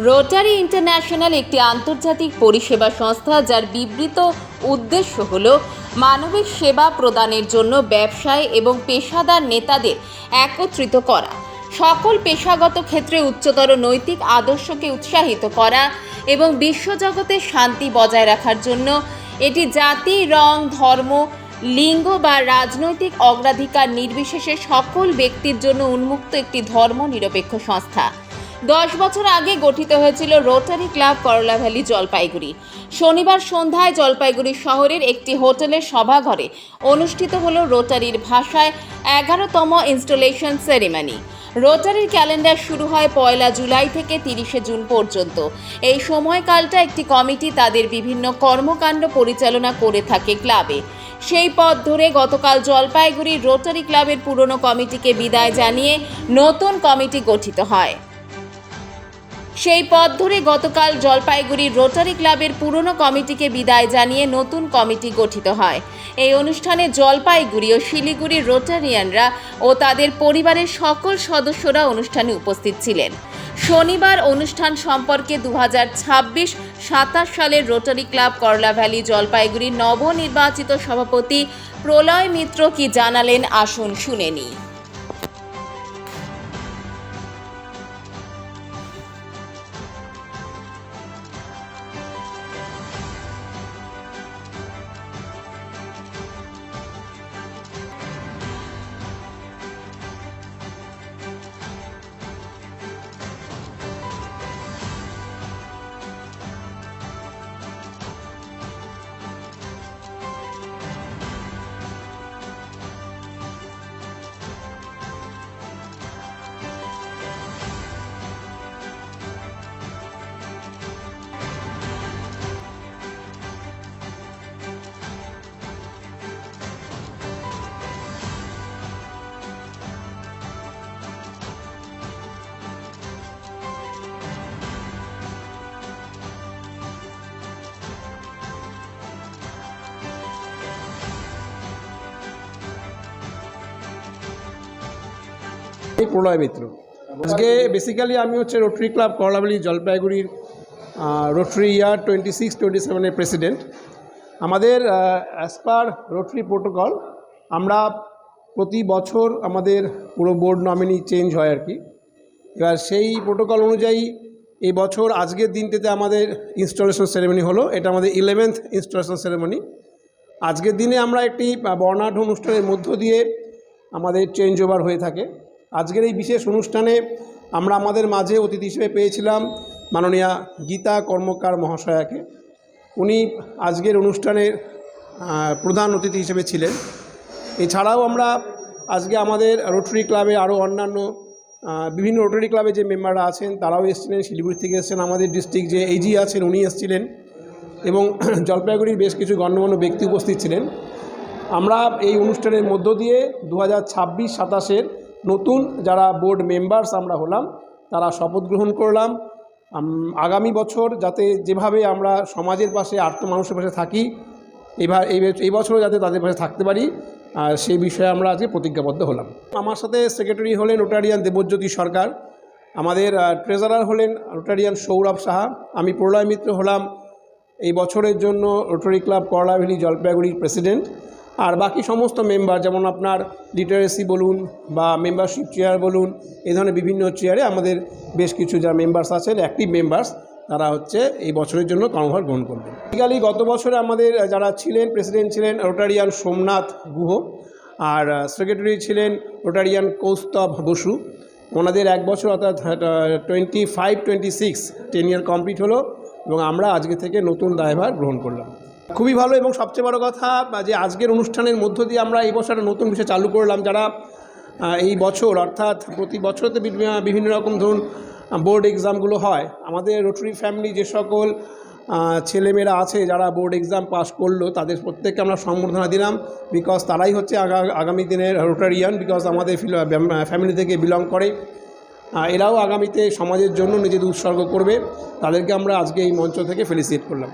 Rotary international একটি আন্তর্জাতিক পরিষেবা সংস্থা, যার বিবৃত উদ্দেশ্য হল মানবিক সেবা প্রদানের জন্য ব্যবসায় এবং পেশাদার নেতাদের একত্রিত করা, সকল পেশাগত ক্ষেত্রে উচ্চতর নৈতিক আদর্শকে উৎসাহিত করা এবং বিশ্বজগতে শান্তি বজায় রাখার জন্য এটি জাতি, রং, ধর্ম, লিঙ্গ বা রাজনৈতিক অগ্রাধিকার নির্বিশেষে সকল ব্যক্তির জন্য উন্মুক্ত একটি ধর্মনিরপেক্ষ সংস্থা। 10 বছর আগে গঠিত হয়েছিল রোটারি ক্লাব করলা ভ্যালি, জলপাইগুড়ি। শনিবার সন্ধ্যায় জলপাইগুড়ি শহরের একটি হোটেলের সভাঘরে অনুষ্ঠিত হলো রোটারির ভাষায় 11তম ইনস্টলেশন সেরিমনি। রোটারির ক্যালেন্ডার শুরু হয় 1 জুলাই থেকে 30 জুন পর্যন্ত। এই সময়কালটা একটি কমিটি তাদের বিভিন্ন কর্মকাণ্ড পরিচালনা করে থাকে ক্লাবে। সেই পথ ধরে গতকাল জলপাইগুড়ি রোটারি ক্লাবের পুরনো কমিটিকে বিদায় জানিয়ে নতুন কমিটি গঠিত হয়। এই অনুষ্ঠানে জলপাইগুড়ি ও শিলিগুড়ির রোটারিয়ানরা ও তাদের পরিবারের সকল সদস্যরা অনুষ্ঠানে উপস্থিত ছিলেন। শনিবার অনুষ্ঠান সম্পর্কে 2026-27 সালের রোটারি ক্লাব করলা ভ্যালি জলপাইগুড়ির নবনির্বাচিত সভাপতি প্রলয় মিত্র কি জানালেন, আসুন শুনে নিই। প্রলয় মিত্র। আজকে বেসিক্যালি আমি রোটারি ক্লাব করলা ভ্যালি জলপাইগুড়ির রোটারি ইয়ার 26-27 প্রেসিডেন্ট। আমাদের অ্যাজ পার রোটারি প্রোটোকল আমরা প্রতি বছর আমাদের পুরো বোর্ড নমিনি চেঞ্জ হয় আর কি। এবার সেই প্রোটোকল অনুযায়ী এই বছর আজকের দিনটিতে আমাদের ইনস্টলেশন সেরেমনি হলো। এটা আমাদের 11th ইনস্টলেশন সেরেমনি। আজকের দিনে আমরা একটি বর্ণাঢ্য অনুষ্ঠানের মধ্য দিয়ে আমাদের চেঞ্জ ওভার হয়ে থাকে। আজকের এই বিশেষ অনুষ্ঠানে আমরা আমাদের মাঝে অতিথি হিসেবে পেয়েছিলাম মাননীয়া গীতা কর্মকার মহাশয়াকে। উনি আজকের অনুষ্ঠানের প্রধান অতিথি হিসেবে ছিলেন। এছাড়াও আমরা আজকে আমাদের রোটারি ক্লাবে আরও অন্যান্য বিভিন্ন রোটারি ক্লাবে যে মেম্বাররা আছেন তারাও এসেছিলেন, শিলিগুড়ি থেকে এসেছেন, আমাদের ডিস্ট্রিক্ট যে এইজি আছেন উনি এসেছিলেন এবং জলপাইগুড়ির বেশ কিছু গণ্যমান্য ব্যক্তি উপস্থিত ছিলেন। আমরা এই অনুষ্ঠানের মধ্য দিয়ে 2026-27 নতুন যারা বোর্ড মেম্বার্স আমরা হলাম তারা শপথ গ্রহণ করলাম। আগামী বছর যাতে যেভাবে আমরা সমাজের পাশে আর্ত মানুষের পাশে থাকি, এই বছরও যাতে তাদের পাশে থাকতে পারি, সেই বিষয়ে আমরা আজকে প্রতিজ্ঞাবদ্ধ হলাম। আমার সাথে সেক্রেটারি হলেন রোটারিয়ান দেবজ্যোতি সরকার, আমাদের ট্রেজারার হলেন রোটারিয়ান সৌরভ সাহা, আমি প্রলয় মিত্র হলাম এই বছরের জন্য রোটারি ক্লাব করলা ভ্যালি জলপাইগুড়ির প্রেসিডেন্ট। আর বাকি সমস্ত মেম্বার, যেমন আপনার লিটারেসি বলুন বা মেম্বারশিপ চেয়ার বলুন, এই ধরনের বিভিন্ন চেয়ারে আমাদের বেশ কিছু যারা মেম্বার্স আছেন, অ্যাক্টিভ মেম্বার্স, তারা এই বছরের জন্য কর্মভার গ্রহণ করবেন। বেসিক্যালি গত বছরে আমাদের যারা ছিলেন, প্রেসিডেন্ট ছিলেন রোটারিয়ান সোমনাথ গুহ, আর সেক্রেটারি ছিলেন রোটারিয়ান কৌস্তভ বসু। ওনাদের 1 বছর অর্থাৎ 25-26 10 ইয়ার কমপ্লিট হলো এবং আমরা আজকে থেকে নতুন দায়ভার গ্রহণ করলাম। খুবই ভালো এবং সবচেয়ে বড় কথা যে আজকের অনুষ্ঠানের মধ্য দিয়ে আমরা এই বছর একটা নতুন বিষয় চালু করলাম। যারা এই বছর অর্থাৎ প্রতি বছরতে বিভিন্ন রকম ধরুন বোর্ড এক্সামগুলো হয়, আমাদের রোটারি ফ্যামিলি যে সকল ছেলেমেয়েরা আছে যারা বোর্ড এক্সাম পাস করলো তাদের প্রত্যেককে আমরা সম্বর্ধনা দিলাম, বিকজ তারাই হচ্ছে আগামী দিনের রোটারিয়ান, বিকজ আমাদের ফ্যামিলি থেকে বিলং করে। এরাও আগামীতে সমাজের জন্য নিজেদের উৎসর্গ করবে, তাদেরকে আমরা আজকে এই মঞ্চ থেকে ফেলিসিয়েট করলাম।